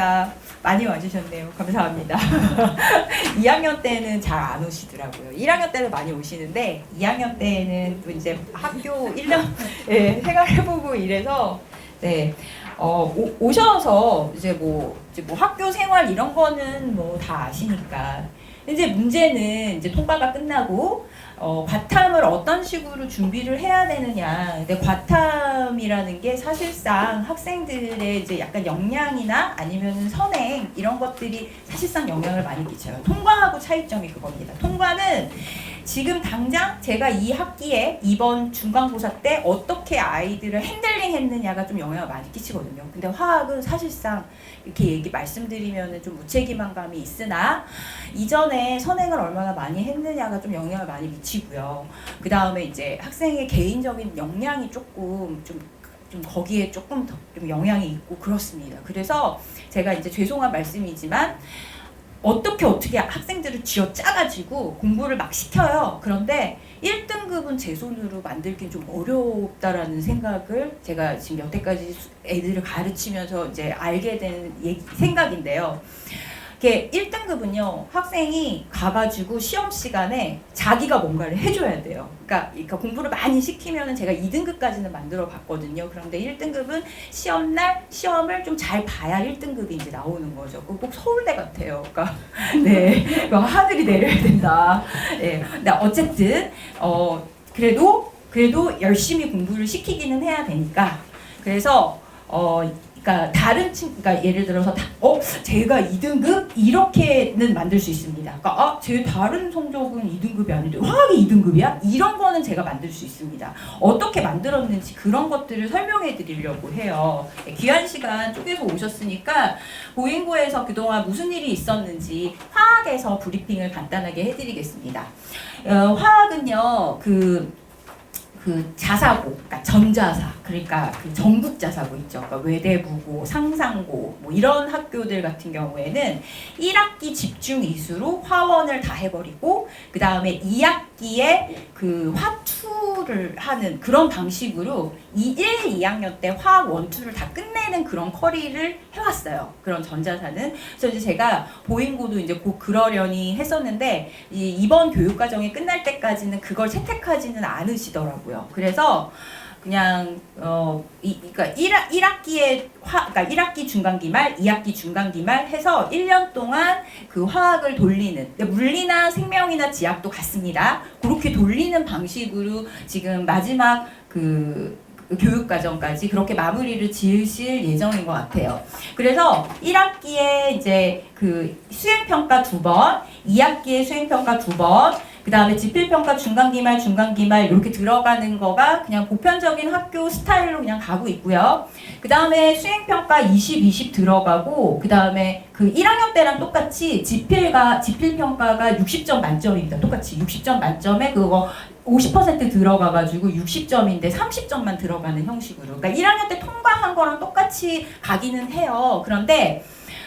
반갑습니다. 많이 와주셨네요. 감사합니다. 2학년 때는 잘 안 오시더라고요. 1학년 때는 많이 오시는데 2학년 때는 또 이제 학교 1년 네, 생활해보고 이래서 네. 오셔서 이제 뭐 학교 생활 이런 거는 뭐 다 아시니까. 이제 문제는 이제 통과가 끝나고 과탐을 어떤 식으로 준비를 해야 되느냐. 근데 과탐이라는 게 사실상 학생들의 이제 약간 역량이나 아니면 선행 이런 것들이 사실상 영향을 많이 끼쳐요. 통과하고 차이점이 그겁니다. 통과는 지금 당장 제가 이 학기에 이번 중간고사 때 어떻게 아이들을 핸들링 했느냐가 좀 영향을 많이 끼치거든요. 근데 화학은 사실상 이렇게 말씀드리면 좀 무책임한 감이 있으나 이전에 선행을 얼마나 많이 했느냐가 좀 영향을 많이 미치고요. 그 다음에 이제 학생의 개인적인 역량이 조금 좀 거기에 조금 더 좀 영향이 있고 그렇습니다. 그래서 제가 이제 죄송한 말씀이지만 어떻게 학생들을 쥐어짜가지고 공부를 막 시켜요. 그런데 1등급은 제 손으로 만들긴 좀 어렵다라는 생각을 제가 지금 여태까지 애들을 가르치면서 이제 알게 된 생각인데요. 이게 1등급은요, 학생이 가가지고 시험 시간에 자기가 뭔가를 해줘야 돼요. 그러니까 공부를 많이 시키면은 제가 2등급까지는 만들어 봤거든요. 그런데 1등급은 시험날 시험을 좀 잘 봐야 1등급이 이제 나오는 거죠. 꼭 서울대 같아요. 그러니까 네, 하늘이 내려야 된다. 네, 근데 어쨌든 그래도 열심히 공부를 시키기는 해야 되니까. 그래서 그러니까 그러니까 예를 들어서 제가 2등급 이렇게는 만들 수 있습니다. 그러니까 제 다른 성적은 2등급이 아닌데 화학이 2등급이야? 이런 거는 제가 만들 수 있습니다. 어떻게 만들었는지 그런 것들을 설명해 드리려고 해요. 귀한 시간 쪼개서 오셨으니까 보인고에서 그동안 무슨 일이 있었는지 화학에서 브리핑을 간단하게 해드리겠습니다. 화학은요, 그 자사고, 그러니까 전자사, 그러니까 그 전국 자사고 있죠. 그러니까 외대부고, 상상고, 뭐 이런 학교들 같은 경우에는 1학기 집중 이수로 화원을 다 해버리고, 그 다음에 2학기에 그 화투를 하는 그런 방식으로 1, 2학년 때 화학 원투를 다 끝내는 그런 커리를 해왔어요. 그런 전자사는. 그래서 이제 제가 보인고도 이제 곧 그러려니 했었는데, 이번 교육과정이 끝날 때까지는 그걸 채택하지는 않으시더라고요. 그래서 그냥 그러니까 1학기에 그러니까 1학기 중간기말, 2학기 중간기말 해서 1년 동안 그 화학을 돌리는, 물리나 생명이나 지학도 같습니다. 그렇게 돌리는 방식으로 지금 마지막 그 교육과정까지 그렇게 마무리를 지으실 예정인 것 같아요. 그래서 1학기에 이제 그 수행평가 2번, 2학기에 수행평가 2번, 그 다음에 지필평가 중간기말 이렇게 들어가는 거가 그냥 보편적인 학교 스타일로 그냥 가고 있고요. 그 다음에 수행평가 20 들어가고, 그 다음에 그 1학년 때랑 똑같이 지필평가가 60점 만점입니다. 똑같이 60점 만점에 그거 50% 들어가가지고 60점인데 30점만 들어가는 형식으로. 그러니까 1학년 때 통과한 거랑 똑같이 가기는 해요. 그런데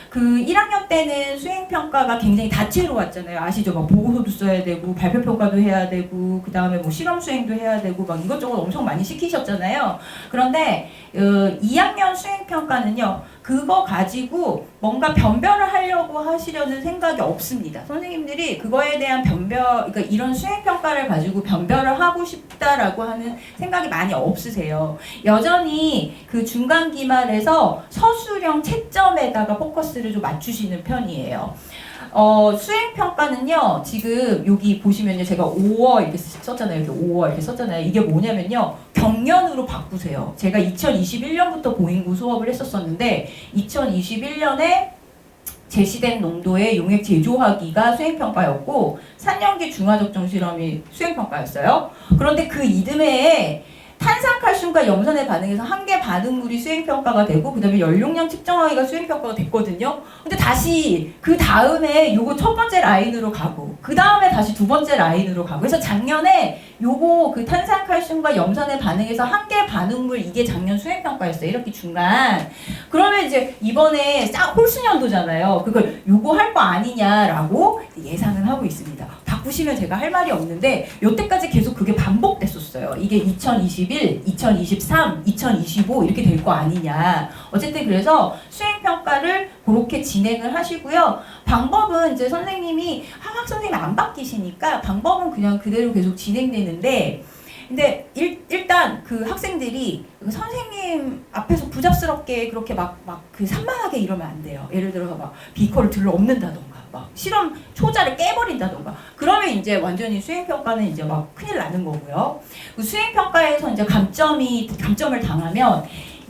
그 1학년 때는 수행평가가 굉장히 다채로웠잖아요. 아시죠? 막 보고서도 써야 되고 발표평가도 해야 되고 그 다음에 뭐 실험수행도 해야 되고 막 이것저것 엄청 많이 시키셨잖아요. 그런데 2학년 수행평가는요. 그거 가지고 뭔가 변별을 하려고 하시려는 생각이 없습니다. 선생님들이 그거에 대한 그러니까 이런 수행평가를 가지고 변별을 하고 싶다라고 하는 생각이 많이 없으세요. 여전히 그 중간기말에서 서술형 채점에다가 포커스를 좀 맞추시는 편이에요. 수행평가는요, 지금 여기 보시면요, 제가 5월 이렇게 썼잖아요. 이렇게 5월 이렇게 썼잖아요. 이게 뭐냐면요, 경년으로 바꾸세요. 제가 2021년부터 보인고 수업을 했었었는데, 2021년에 제시된 농도의 용액 제조하기가 수행평가였고, 3년기 중화적정 실험이 수행평가였어요. 그런데 그 이듬해에 탄산칼슘과 염산의 반응에서 한계 반응물이 수행평가가 되고 그 다음에 연용량 측정하기가 수행평가가 됐거든요. 근데 다시 그 다음에 요거 첫 번째 라인으로 가고 그 다음에 다시 두 번째 라인으로 가고 그래서 작년에 요거 그 탄산칼슘과 염산의 반응에서 한계 반응물 이게 작년 수행평가였어요. 이렇게 중간. 그러면 이제 이번에 홀수년도잖아요. 그걸 요거 할 거 아니냐라고 예상은 하고 있습니다. 바꾸시면 제가 할 말이 없는데 여태까지 계속 그게 반복됐었어요. 있었어요. 이게 2021, 2023, 2025 이렇게 될 거 아니냐. 어쨌든 그래서 수행평가를 그렇게 진행을 하시고요. 방법은 이제 선생님이 화학 선생님이 안 바뀌시니까 방법은 그냥 그대로 계속 진행되는데, 근데 일단 그 학생들이 선생님 앞에서 부잡스럽게 그렇게 막 그 산만하게 이러면 안 돼요. 예를 들어서 막 비커를 들러 엎는다던가 막 실험 초자를 깨버린다던가 그러면 이제 완전히 수행평가는 이제 막 큰일 나는 거고요. 그 수행평가에서 이제 감점을 당하면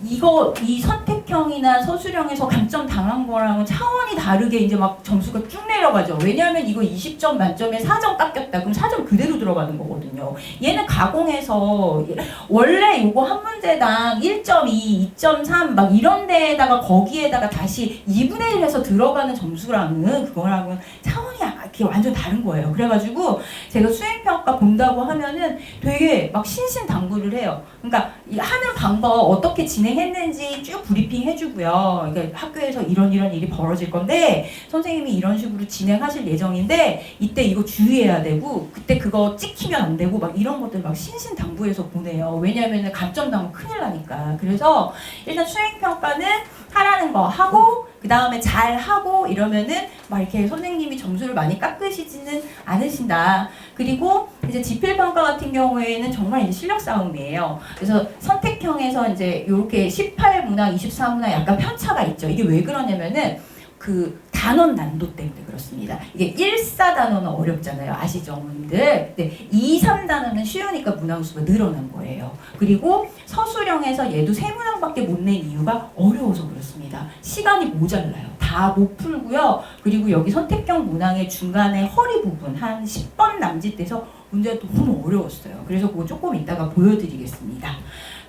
이 선택형이나 서술형에서 감점 당한 거랑은 차원이 다르게 이제 막 점수가 쭉 내려가죠. 왜냐하면 이거 20점 만점에 4점 깎였다. 그럼 4점 그대로 들어가는 거거든요. 얘는 가공해서 원래 이거 한 문제당 1.2, 2.3 막 이런 데에다가 거기에다가 다시 2분의 1 해서 들어가는 점수랑은 그거랑은 차원이 이렇게 완전 다른 거예요. 그래가지고 제가 수행평가 본다고 하면은 되게 막 신신당부를 해요. 그러니까 하는 방법 어떻게 진행했는지 쭉 브리핑 해주고요. 그러니까 학교에서 이런 일이 벌어질 건데 선생님이 이런 식으로 진행하실 예정인데 이때 이거 주의해야 되고 그때 그거 찍히면 안 되고 막 이런 것들 막 신신당부해서 보내요. 왜냐하면 감점 당하면 큰일 나니까. 그래서 일단 수행평가는 하라는 거 하고 그 다음에 잘 하고 이러면은 막 이렇게 선생님이 점수를 많이 깎으시지는 않으신다. 그리고 이제 지필평가 같은 경우에는 정말 이제 실력 싸움이에요. 그래서 선택형에서 이제 이렇게 18문항, 24문항 약간 편차가 있죠. 이게 왜 그러냐면은 그 단원 난도 때문에 그렇습니다. 이게 1, 4단원은 어렵잖아요. 아시죠, 어머님들? 네, 2, 3단원은 쉬우니까 문항수가 늘어난 거예요. 그리고 서술형에서 얘도 3문항밖에 못 낸 이유가 어려워서 그렇습니다. 시간이 모자라요. 다 못 풀고요. 그리고 여기 선택형 문항의 중간에 허리 부분 한 10번 남짓돼서 문제가 너무 어려웠어요. 그래서 그거 조금 이따가 보여드리겠습니다.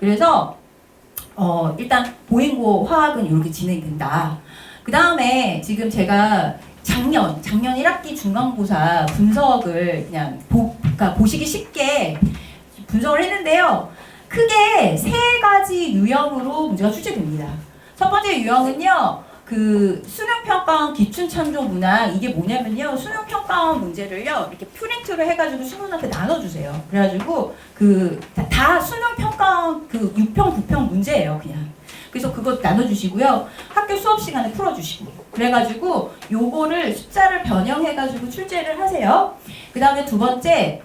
그래서 일단 보행고 화학은 이렇게 진행된다. 그 다음에 지금 제가 작년 1학기 중간고사 분석을 그냥 그러니까 보시기 쉽게 분석을 했는데요. 크게 3가지 유형으로 문제가 출제됩니다. 첫 번째 유형은요. 그 수능평가원 기출찬조 문항 이게 뭐냐면요. 수능평가원 문제를요. 이렇게 프린트를 해가지고 수능한테 나눠주세요. 그래가지고 그 다 수능평가원 그 6평, 9평 문제예요. 그냥. 그래서 그거 나눠주시고요. 학교 수업 시간에 풀어주시고. 그래가지고 요거를 숫자를 변형해가지고 출제를 하세요. 그 다음에 두 번째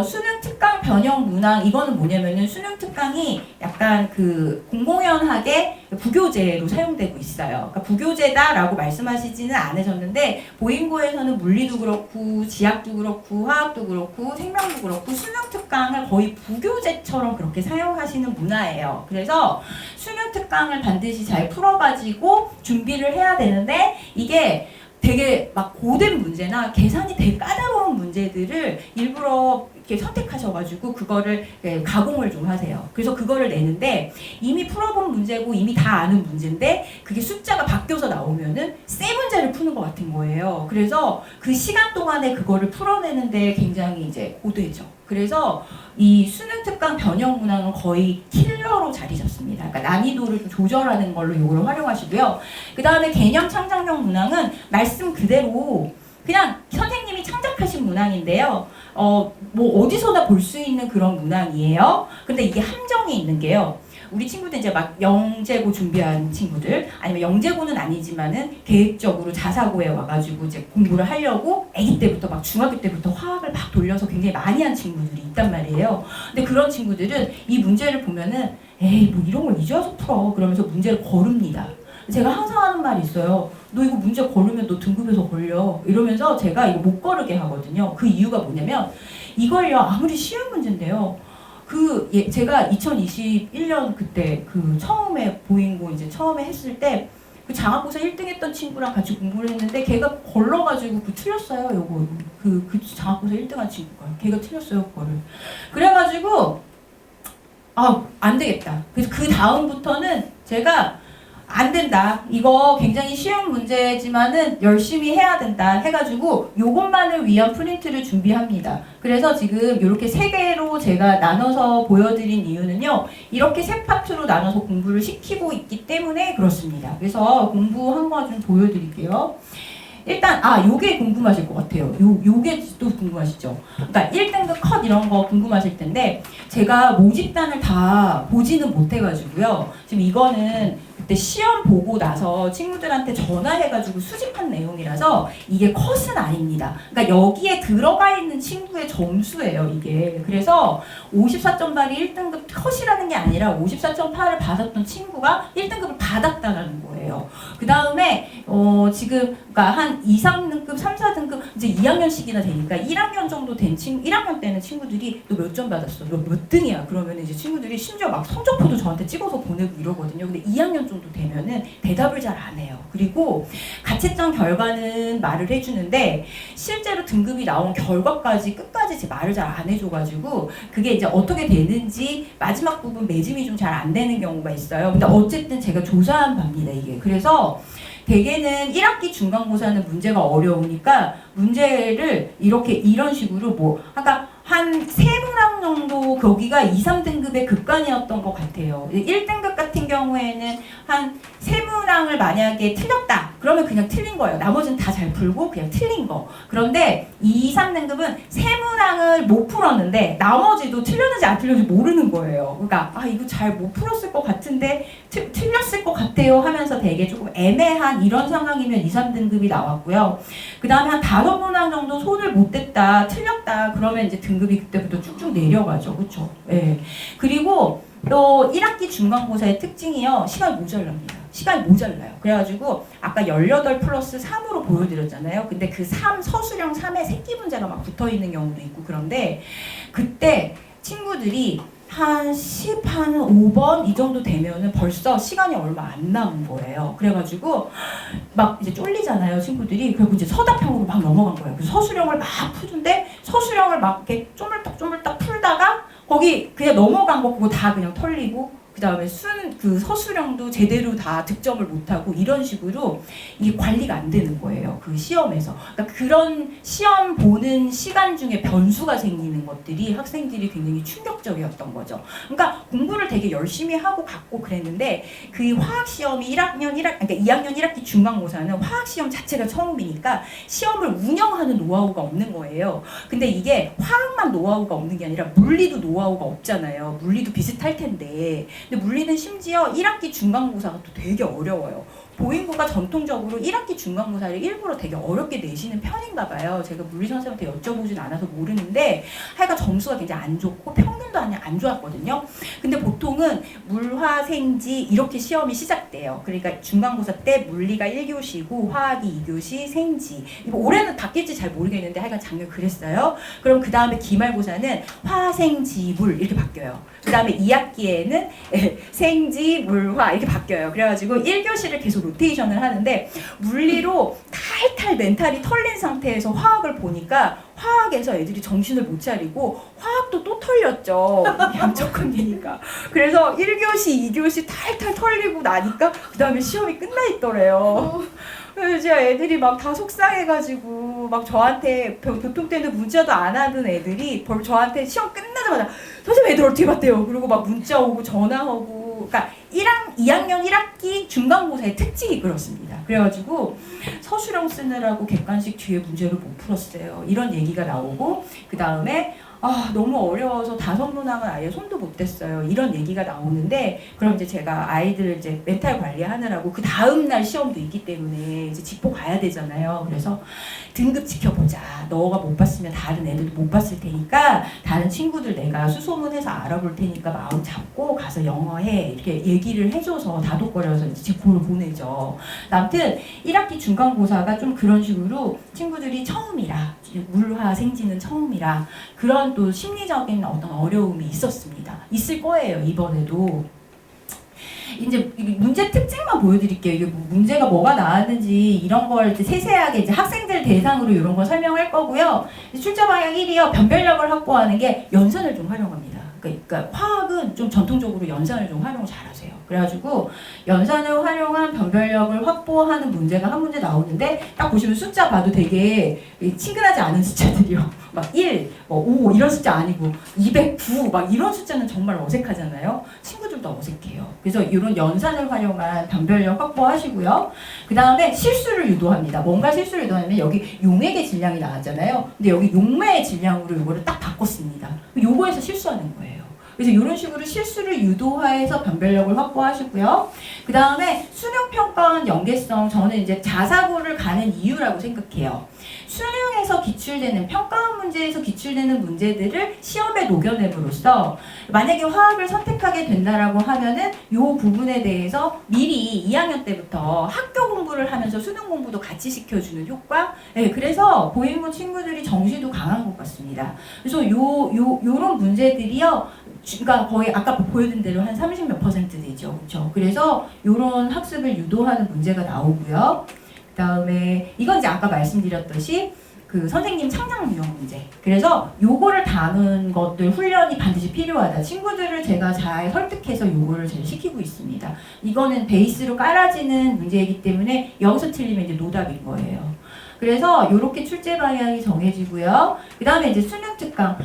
수능 특강 변형 문항 이거는 뭐냐면은 수능 특강이 약간 그 공공연하게 부교재로 사용되고 있어요. 그러니까 부교재다라고 말씀하시지는 않으셨는데 보인고에서는 물리도 그렇고 지학도 그렇고 화학도 그렇고 생명도 그렇고 수능 특강을 거의 부교재처럼 그렇게 사용하시는 문화예요. 그래서 수능 특강을 반드시 잘 풀어가지고 준비를 해야 되는데 이게 되게 막 고된 문제나 계산이 되게 까다로운 문제들을 일부러 이렇게 선택하셔가지고 그거를 가공을 좀 하세요. 그래서 그거를 내는데 이미 풀어본 문제고 이미 다 아는 문제인데 그게 숫자가 바뀌어서 나오면은 새 문제를 푸는 것 같은 거예요. 그래서 그 시간 동안에 그거를 풀어내는데 굉장히 이제 고되죠. 그래서 이 수능 특강 변형 문항은 거의 킬러로 자리 잡습니다. 그러니까 난이도를 좀 조절하는 걸로 이걸 활용하시고요. 그 다음에 개념 창작형 문항은 말씀 그대로 그냥 선생님이 창작하신 문항인데요. 뭐 어디서나 볼 수 있는 그런 문항이에요. 근데 이게 함정이 있는 게요. 우리 친구들 이제 막 영재고 준비한 친구들 아니면 영재고는 아니지만은 계획적으로 자사고에 와가지고 이제 공부를 하려고 아기 때부터 막 중학교 때부터 화학을 막 돌려서 굉장히 많이 한 친구들이 있단 말이에요. 근데 그런 친구들은 이 문제를 보면은 에이 뭐 이런 걸 이제 와서 풀어 그러면서 문제를 거릅니다. 제가 항상 하는 말이 있어요. 너 이거 문제 거르면 너 등급에서 걸려. 이러면서 제가 이거 못 거르게 하거든요. 그 이유가 뭐냐면 이걸요 아무리 쉬운 문제인데요. 제가 2021년 그때 그 처음에 보인고 이제 처음에 했을 때 그 장학고사 1등 했던 친구랑 같이 공부를 했는데 걔가 걸러가지고 그 틀렸어요. 요거 그 장학고사 1등한 친구가 걔가 틀렸어요 그거를. 그래가지고 안 되겠다. 그래서 그 다음부터는 제가 안 된다. 이거 굉장히 쉬운 문제지만은 열심히 해야 된다. 해가지고 요것만을 위한 프린트를 준비합니다. 그래서 지금 이렇게 3개로 제가 나눠서 보여드린 이유는요. 이렇게 3파트로 나눠서 공부를 시키고 있기 때문에 그렇습니다. 그래서 공부한 거 좀 보여드릴게요. 일단 요게 궁금하실 것 같아요. 요게 또 궁금하시죠? 그러니까 1등급 컷 이런 거 궁금하실 텐데 제가 모집단을 다 보지는 못해가지고요. 지금 이거는 그때 시험 보고 나서 친구들한테 전화해가지고 수집한 내용이라서 이게 컷은 아닙니다. 그러니까 여기에 들어가 있는 친구의 점수예요, 이게. 그래서 54.8이 1등급 컷이라는 게 아니라 54.8을 받았던 친구가 1등급을 받았다라는 거예요. 그 다음에 지금 그러니까 한 2, 3등급, 3, 4등급 이제 2학년씩이나 되니까 1학년 정도 된 친구, 1학년 때는 친구들이 너 몇 점 받았어? 너 몇 등이야? 그러면 이제 친구들이 심지어 막 성적표도 저한테 찍어서 보내고 이러거든요. 근데 2학년 정도 되면은 대답을 잘 안 해요. 그리고 가채점 결과는 말을 해주는데 실제로 등급이 나온 결과까지 끝까지 제 말을 잘 안 해줘가지고 그게 이제 어떻게 되는지 마지막 부분 매짐이 좀 잘 안 되는 경우가 있어요. 근데 어쨌든 제가 조사한 바입니다, 이게. 그래서 대개는 1학기 중간고사는 문제가 어려우니까 문제를 이런 식으로 뭐 아까 한 3문항 정도 거기가 2, 3등급의 급간이었던 것 같아요. 1등급 같은 경우에는 한 3문항을 만약에 틀렸다. 그러면 그냥 틀린 거예요. 나머지는 다 잘 풀고 그냥 틀린 거. 그런데 2, 3등급은 3문항을 못 풀었는데 나머지도 틀렸는지 안 틀렸는지 모르는 거예요. 그러니까 이거 잘 못 풀었을 것 같은데 틀렸을 것 같아요 하면서 되게 조금 애매한 이런 상황이면 2, 3등급이 나왔고요. 그 다음에 한 5문항 정도 손을 못 댔다, 틀렸다 그러면 이제 등급이 그때부터 쭉쭉 내려가죠. 그렇죠? 예. 그리고 또 1학기 중간고사의 특징이요. 시간이 모자랍니다. 시간이 모자라요. 그래가지고 아까 18 플러스 3으로 보여드렸잖아요. 근데 그 3, 서술형 3에 새끼 문제가 막 붙어있는 경우도 있고 그런데 그때 친구들이 한 10, 한 5번 이 정도 되면은 벌써 시간이 얼마 안 남은 거예요. 그래가지고 막 이제 쫄리잖아요, 친구들이. 그리고 이제 서답형으로 막 넘어간 거예요. 그래서 서술형을 막 푸는데 서술형을 막 이렇게 쪼물딱 풀다가 거기 그냥 넘어간 거 그거 다 그냥 털리고 그 다음에 그 서술형도 제대로 다 득점을 못하고 이런 식으로 이게 관리가 안 되는 거예요. 그 시험에서. 그러니까 그런 시험 보는 시간 중에 변수가 생기는 것들이 학생들이 굉장히 충격적이었던 거죠. 그러니까 공부를 되게 열심히 하고 갔고 그랬는데 그 화학시험이 그러니까 2학년 1학기 중간고사는 화학시험 자체가 처음이니까 시험을 운영하는 노하우가 없는 거예요. 근데 이게 화학만 노하우가 없는 게 아니라 물리도 노하우가 없잖아요. 물리도 비슷할 텐데. 근데 물리는 심지어 1학기 중간고사가 또 되게 어려워요. 보인고가 전통적으로 1학기 중간고사를 일부러 되게 어렵게 내시는 편인가 봐요. 제가 물리 선생님한테 여쭤보진 않아서 모르는데 하여간 점수가 굉장히 안 좋고 평균도 안 좋았거든요. 근데 보통은 물화생지 이렇게 시험이 시작돼요. 그러니까 중간고사 때 물리가 1교시고 화학이 2교시, 생지. 이거 올해는 바뀔지 잘 모르겠는데 하여간 작년 그랬어요. 그럼 그 다음에 기말고사는 화생지, 물 이렇게 바뀌어요. 그 다음에 2학기에는 생지, 물화 이렇게 바뀌어요. 그래가지고 1교시를 계속 로테이션을 하는데 물리로 탈탈 멘탈이 털린 상태에서 화학을 보니까 화학에서 애들이 정신을 못 차리고 화학도 또 털렸죠. 양적 관계니까. 그래서 1교시, 2교시 탈탈 털리고 나니까 그 다음에 시험이 끝나 있더래요. 그래서 이제 애들이 막 다 속상해가지고 막 저한테 보통 때는 문자도 안 하던 애들이 저한테 시험 끝나자마자 선생님 애들 어떻게 봤대요? 그리고 막 문자 오고 전화하고 그러니까 2학년 1학기 중간고사의 특징이 그렇습니다. 그래가지고 서술형 쓰느라고 객관식 뒤에 문제를 못 풀었어요. 이런 얘기가 나오고 그 다음에 너무 어려워서 5문항은 아예 손도 못 댔어요. 이런 얘기가 나오는데 그럼 이제 제가 아이들 이제 멘탈 관리하느라고 그 다음날 시험도 있기 때문에 이제 짚고 가야 되잖아요. 그래서 등급 지켜보자. 너가 못 봤으면 다른 애들도 못 봤을 테니까 다른 친구들 내가 수소문해서 알아볼 테니까 마음 잡고 가서 영어해. 이렇게 얘기를 해줘서 다독거려서 이제 지포를 보내죠. 아무튼 1학기 중간고사가 좀 그런 식으로 친구들이 처음이라 물화 생지는 처음이라 그런 또 심리적인 어떤 어려움이 있었습니다. 있을 거예요, 이번에도. 이제 문제 특징만 보여드릴게요. 이게 문제가 뭐가 나왔는지 이런 걸 이제 세세하게 이제 학생들 대상으로 이런 걸 설명할 거고요. 출제 방향 1이요. 변별력을 확보하는 게 연산을 좀 활용합니다. 그러니까 화학은 좀 전통적으로 연산을 좀 활용 잘하세요. 그래가지고 연산을 활용한 변별력을 확보하는 문제가 한 문제 나오는데 딱 보시면 숫자 봐도 되게 친근하지 않은 숫자들이요. 막 1, 뭐 5 이런 숫자 아니고 209 막 이런 숫자는 정말 어색하잖아요. 친구들도 어색해요. 그래서 이런 연산을 활용한 변별력 확보하시고요. 그 다음에 실수를 유도합니다. 뭔가 실수를 유도하면 여기 용액의 질량이 나왔잖아요. 근데 여기 용매의 질량으로 이거를 딱 바꿨습니다. 요거에서 실수하는 거예요. 그래서 이런 식으로 실수를 유도해서 변별력을 확보하시고요. 그 다음에 수능평가원 연계성, 저는 이제 자사고를 가는 이유라고 생각해요. 수능에서 기출되는, 평가원 문제에서 기출되는 문제들을 시험에 녹여냄으로써 만약에 화학을 선택하게 된다라고 하면은 이 부분에 대해서 미리 2학년 때부터 학교 공부를 하면서 수능 공부도 같이 시켜주는 효과? 네, 그래서 보행고 친구들이 정시도 강한 것 같습니다. 그래서 요런 문제들이요. 그러니까 거의 아까 보여준 대로 한 30몇 % 되죠. 그렇죠? 그래서 이런 학습을 유도하는 문제가 나오고요. 그다음에 이건 이제 아까 말씀드렸듯이 그 선생님 창작 유형 문제. 그래서 요거를 다는 것들 훈련이 반드시 필요하다. 친구들을 제가 잘 설득해서 요거를 잘 시키고 있습니다. 이거는 베이스로 깔아지는 문제이기 때문에 여기서 틀리면 이제 노답인 거예요. 그래서 요렇게 출제 방향이 정해지고요. 그 다음에 이제 수능 특강.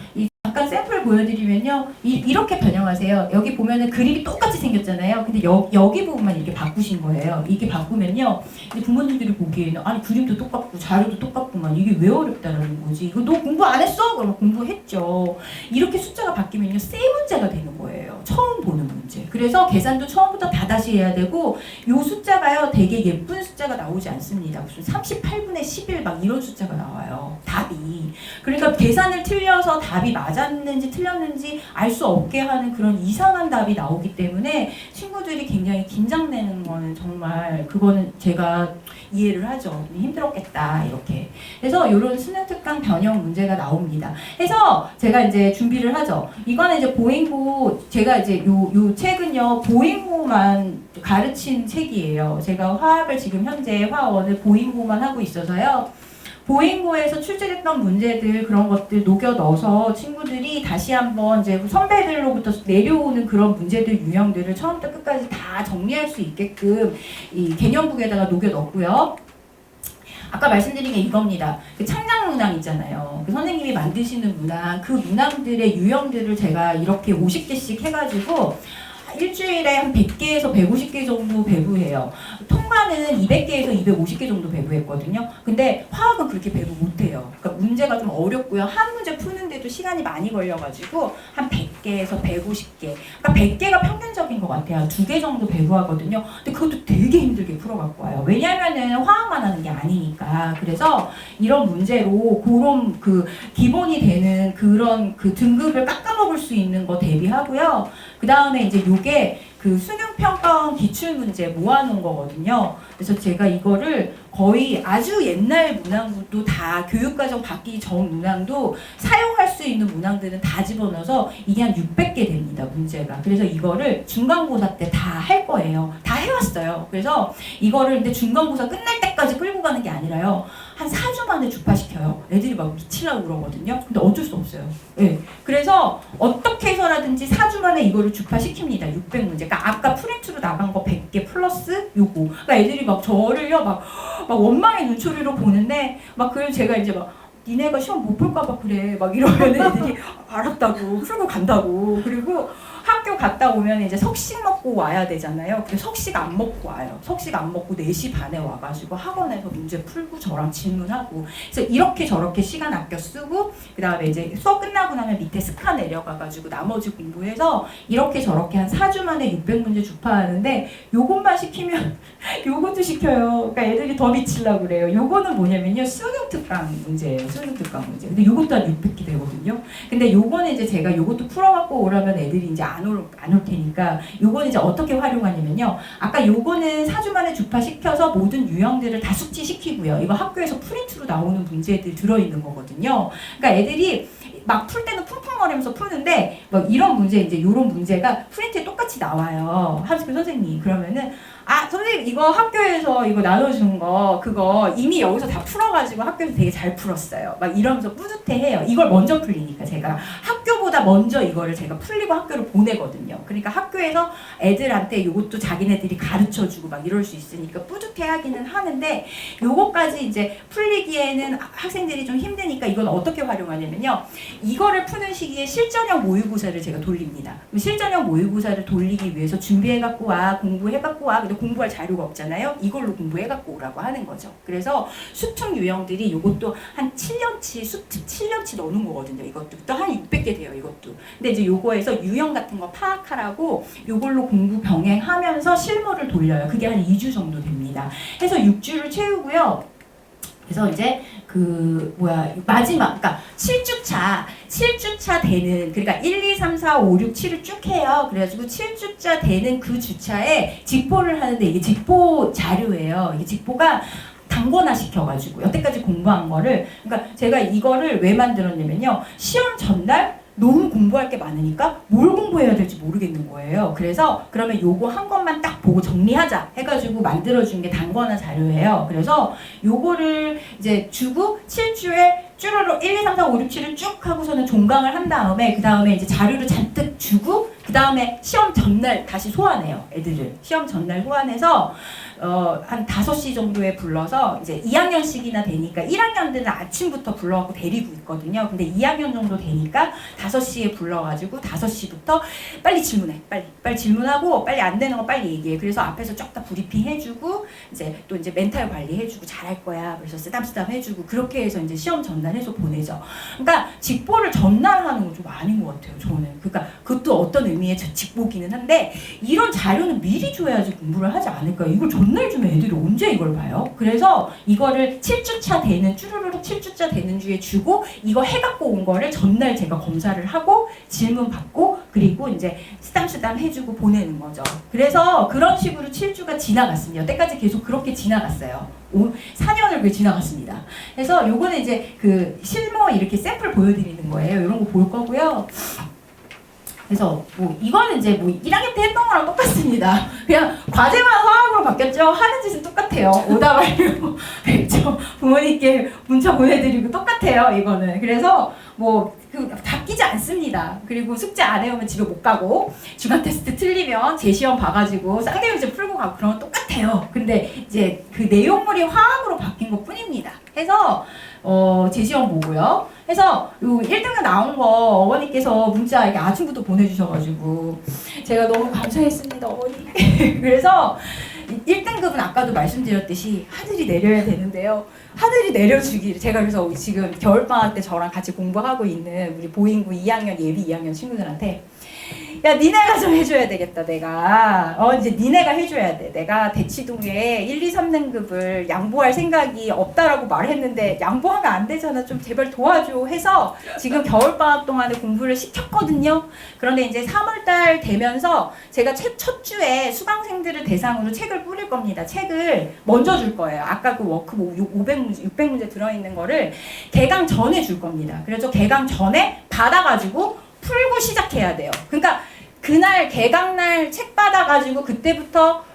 잠깐 샘플 보여드리면요. 이렇게 변형하세요. 여기 보면은 그림이 똑같이 생겼잖아요. 근데 여기 부분만 이렇게 바꾸신 거예요. 이게 바꾸면요. 이제 부모님들이 보기에는 아니 그림도 똑같고 자료도 똑같구만. 이게 왜 어렵다라는 거지. 이거 너 공부 안 했어? 그러면 공부했죠. 이렇게 숫자가 바뀌면요. 세 문제가 되는 거예요. 처음 보는 문제. 그래서 계산도 처음부터 다 다시 해야 되고 요 숫자가요. 되게 예쁜 숫자가 나오지 않습니다. 무슨 38분의 11 막 이런 숫자가 나와요. 답이. 그러니까 계산을 틀려서 답이 맞았는지 틀렸는지 알 수 없게 하는 그런 이상한 답이 나오기 때문에 친구들이 굉장히 긴장되는 거는 정말 그거는 제가 이해를 하죠. 힘들었겠다 이렇게. 그래서 이런 수능 특강 변형 문제가 나옵니다. 해서 제가 이제 준비를 하죠. 이거는 이제 보행고 제가 이제 요 책은요 보행고만 가르친 책이에요. 제가 화학을 지금 현재 화원을 보행고만 하고 있어서요. 보행고에서 출제됐던 문제들 그런 것들 녹여 넣어서 친구들이 다시 한번 이제 선배들로부터 내려오는 그런 문제들 유형들을 처음부터 끝까지 다 정리할 수 있게끔 이 개념북에다가 녹여 넣었고요. 아까 말씀드린 게 이겁니다. 그 창작 문항 있잖아요. 그 선생님이 만드시는 문항, 그 문항들의 유형들을 제가 이렇게 50개씩 해가지고 일주일에 한 100개에서 150개 정도 배부해요. 통과는 200개에서 250개 정도 배부했거든요. 근데 화학은 그렇게 배부 못해요. 그러니까 문제가 좀 어렵고요. 한 문제 푸는데도 시간이 많이 걸려가지고 한 100개에서 150개. 그러니까 100개가 평균적인 것 같아요. 2개 정도 배부하거든요. 근데 그것도 되게 힘들게 풀어갖고 와요. 왜냐면은 화학만 하는 게 아니니까. 그래서 이런 문제로 그런 그 기본이 되는 그런 그 등급을 깎아먹을 수 있는 거 대비하고요. 그 다음에 이제 요게 그 수능평가원 기출문제 모아놓은 거거든요. 그래서 제가 이거를 거의 아주 옛날 문항도 다 교육과정 바뀌기 전 문항도 사용할 수 있는 문항들은 다 집어넣어서 이게 한 600개 됩니다. 문제가. 그래서 이거를 중간고사 때 다 할 거예요. 다 해왔어요. 그래서 이거를 근데 중간고사 끝날 때까지 끌고 가는 게 아니라요. 한 4주 만에 주파시켜요. 애들이 막 미치려고 그러거든요. 근데 어쩔 수 없어요. 예. 그래서 어떻게 해서라든지 4주 만에 이거를 주파시킵니다. 600문제. 그러니까 아까 프린트로 나간 거 100개 플러스 요거. 그러니까 애들이 막 저를요 막 원망의 눈초리로 보는데 막 그걸 제가 이제 막 니네가 시험 못 볼까봐 그래 막 이러면 애들이 알았다고 풀고 간다고. 그리고 학교 갔다 오면 이제 석식 먹고 와야 되잖아요. 근데 석식 안 먹고 와요. 석식 안 먹고 4시 반에 와가지고 학원에서 문제 풀고 저랑 질문하고. 그래서 이렇게 저렇게 시간 아껴 쓰고 그 다음에 이제 수업 끝나고 나면 밑에 스카 내려가가지고 나머지 공부해서 이렇게 저렇게 한 4주 만에 600문제 주파하는데 요것만 시키면 요것도 시켜요. 그러니까 애들이 더 미치려고 그래요. 요거는 뭐냐면요. 수능 특강 문제예요. 수능 특강 문제. 근데 요것도 한 600개 되거든요. 근데 요거는 이제 제가 요것도 풀어갖고 오라면 애들이 이제 안 올 테니까 요거는 이제 어떻게 활용하냐면요. 아까 요거는 4주 만에 주파시켜서 모든 유형들을 다 숙지시키고요. 이거 학교에서 프린트로 나오는 문제들 들어있는 거거든요. 그러니까 애들이 막 풀 때는 쿵쿵거리면서 푸는데 뭐 이런 문제 이제 요런 문제가 프린트에 똑같이 나와요. 함수 선생님 그러면은 아 선생님 이거 학교에서 이거 나눠준 거 그거 이미 여기서 다 풀어가지고 학교에서 되게 잘 풀었어요. 막 이러면서 뿌듯해해요. 이걸 먼저 풀리니까 제가 학교보다 누구보다 먼저 이거를 제가 풀리고 학교를 보내거든요. 그러니까 학교에서 애들한테 이것도 자기네들이 가르쳐주고 막 이럴 수 있으니까 뿌듯해하기는 하는데 요거까지 이제 풀리기에는 학생들이 좀 힘드니까 이건 어떻게 활용하냐면요. 이거를 푸는 시기에 실전형 모의고사를 제가 돌립니다. 실전형 모의고사를 돌리기 위해서 준비해갖고 와, 공부해갖고 와. 근데 공부할 자료가 없잖아요. 이걸로 공부해갖고 오라고 하는 거죠. 그래서 수특 유형들이 이것도 한 7년치, 수특 7년치 넣는 거거든요. 이것도 또 한 600개 돼요. 이것도. 근데 이제 요거에서 유형 같은 거 파악하라고 요걸로 공부 병행하면서 실무를 돌려요. 그게 한 2주 정도 됩니다. 해서 6주를 채우고요. 그래서 이제 마지막, 그러니까 7주차 되는, 그러니까 1, 2, 3, 4, 5, 6, 7을 쭉 해요. 그래가지고 7주차 되는 그 주차에 직보를 하는데 이게 직보 자료예요. 이게 직보가 단권화 시켜가지고 여태까지 공부한 거를, 그러니까 제가 이거를 왜 만들었냐면요. 시험 전날 너무 공부할 게 많으니까 뭘 공부해야 될지 모르겠는 거예요. 그래서 그러면 요거 한 것만 딱 보고 정리하자 해가지고 만들어준 게 단권화 자료예요. 그래서 요거를 이제 주고 7주에 쭈루루 1, 2, 3, 4, 5, 6, 7을 쭉 하고서는 종강을 한 다음에 그 다음에 이제 자료를 잔뜩 주고 그 다음에 시험 전날 다시 소환해요. 애들을. 시험 전날 소환해서 한 5시 정도에 불러서 이제 2학년씩이나 되니까 1학년들은 아침부터 불러갖고 데리고 있거든요. 근데 2학년 정도 되니까 5시에 불러가지고 5시부터 빨리 질문해. 빨리 질문하고 빨리 안 되는 거 빨리 얘기해. 그래서 앞에서 쫙 다 브리핑 해주고 이제 또 이제 멘탈 관리 해주고 잘할 거야. 그래서 쓰담쓰담 해주고 그렇게 해서 이제 시험 전날 해서 보내죠. 그러니까 직보를 전날 하는 건 좀 아닌 것 같아요. 저는. 그러니까 그것도 어떤 의미의 직보기는 한데 이런 자료는 미리 줘야지 공부를 하지 않을까요? 이걸 전날 주면 애들이 언제 이걸 봐요? 그래서 이거를 7주차 되는 쭈루루룩 7주차 되는 주에 주고 이거 해갖고 온 거를 전날 제가 검사를 하고 질문 받고 그리고 이제 쓰담쓰담 해주고 보내는 거죠. 그래서 그런 식으로 7주가 지나갔습니다. 여태까지 계속 그렇게 지나갔어요. 4년을 지나갔습니다. 그래서 요거는 이제 그 실무 이렇게 샘플 보여드리는 거예요. 이런 거 볼 거고요. 그래서 뭐 이거는 이제 뭐 1학년 때 했던 거랑 똑같습니다. 그냥 과제만 화학으로 바뀌었죠. 하는 짓은 똑같아요. 오다 말고 100점 부모님께 문자 보내드리고 똑같아요. 이거는. 그래서 뭐 바뀌지 않습니다. 그리고 숙제 안 해오면 집에 못 가고 주간 테스트 틀리면 재시험 봐가지고 쌍대문제 풀고 가고 그런 건 똑같아요. 근데 이제 그 내용물이 화학으로 바뀐 것 뿐입니다. 해서 재시험 보고요. 해서 요 1등급 나온 거 어머니께서 문자 이렇게 아침부터 보내주셔가지고 제가 너무 감사했습니다, 어머니. 그래서 1등급은 아까도 말씀드렸듯이 하늘이 내려야 되는데요. 하늘이 내려주기를 제가 그래서 지금 겨울방학 때 저랑 같이 공부하고 있는 우리 보인고 2학년 예비 2학년 친구들한테 야 니네가 좀 해줘야 되겠다 내가 이제 니네가 해줘야 돼. 내가 대치동에 1, 2, 3등급을 양보할 생각이 없다라고 말했는데 양보하면 안 되잖아. 좀 제발 도와줘 해서 지금 겨울방학 동안에 공부를 시켰거든요. 그런데 이제 3월달 되면서 제가 첫 주에 수강생들을 대상으로 책을 뿌릴 겁니다. 책을 먼저 줄 거예요. 아까 그 워크북 500문제, 600문제 들어있는 거를 개강 전에 줄 겁니다. 그래서 개강 전에 받아가지고 풀고 시작해야 돼요. 그러니까 그날 개강날 책 받아가지고 그때부터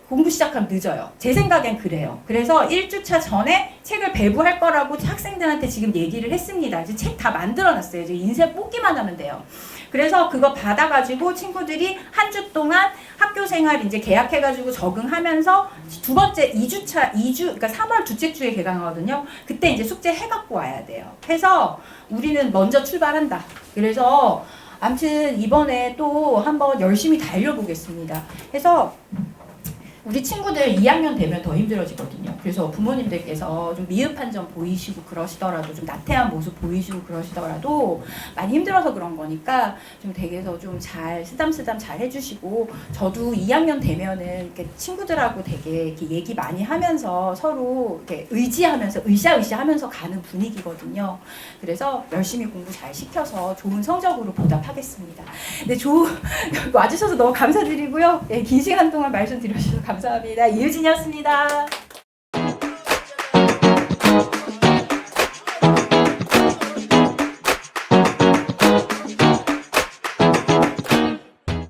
공부 시작하면 늦어요. 제 생각엔 그래요. 그래서 1주차 전에 책을 배부할 거라고 학생들한테 지금 얘기를 했습니다. 이제 책 다 만들어놨어요. 이제 인쇄 뽑기만 하면 돼요. 그래서 그거 받아가지고 친구들이 한 주 동안 학교 생활 이제 계약해가지고 적응하면서 두 번째 2주, 그러니까 3월 둘째 주에 개강하거든요. 그때 이제 숙제 해갖고 와야 돼요. 해서 우리는 먼저 출발한다. 그래서 아무튼 이번에 또 한번 열심히 달려보겠습니다. 해서 우리 친구들 2학년 되면 더 힘들어지거든요. 그래서 부모님들께서 좀 미흡한 점 보이시고 그러시더라도 좀 나태한 모습 보이시고 그러시더라도 많이 힘들어서 그런 거니까 좀 댁에서 좀 잘 쓰담쓰담 잘 해주시고 저도 2학년 되면은 이렇게 친구들하고 되게 이렇게 얘기 많이 하면서 서로 이렇게 의지하면서 으쌰으쌰하면서 가는 분위기거든요. 그래서 열심히 공부 잘 시켜서 좋은 성적으로 보답하겠습니다. 네, 와주셔서 너무 감사드리고요. 네, 긴 시간 동안 말씀드려주셔서 감사합니다. 이유진이었습니다.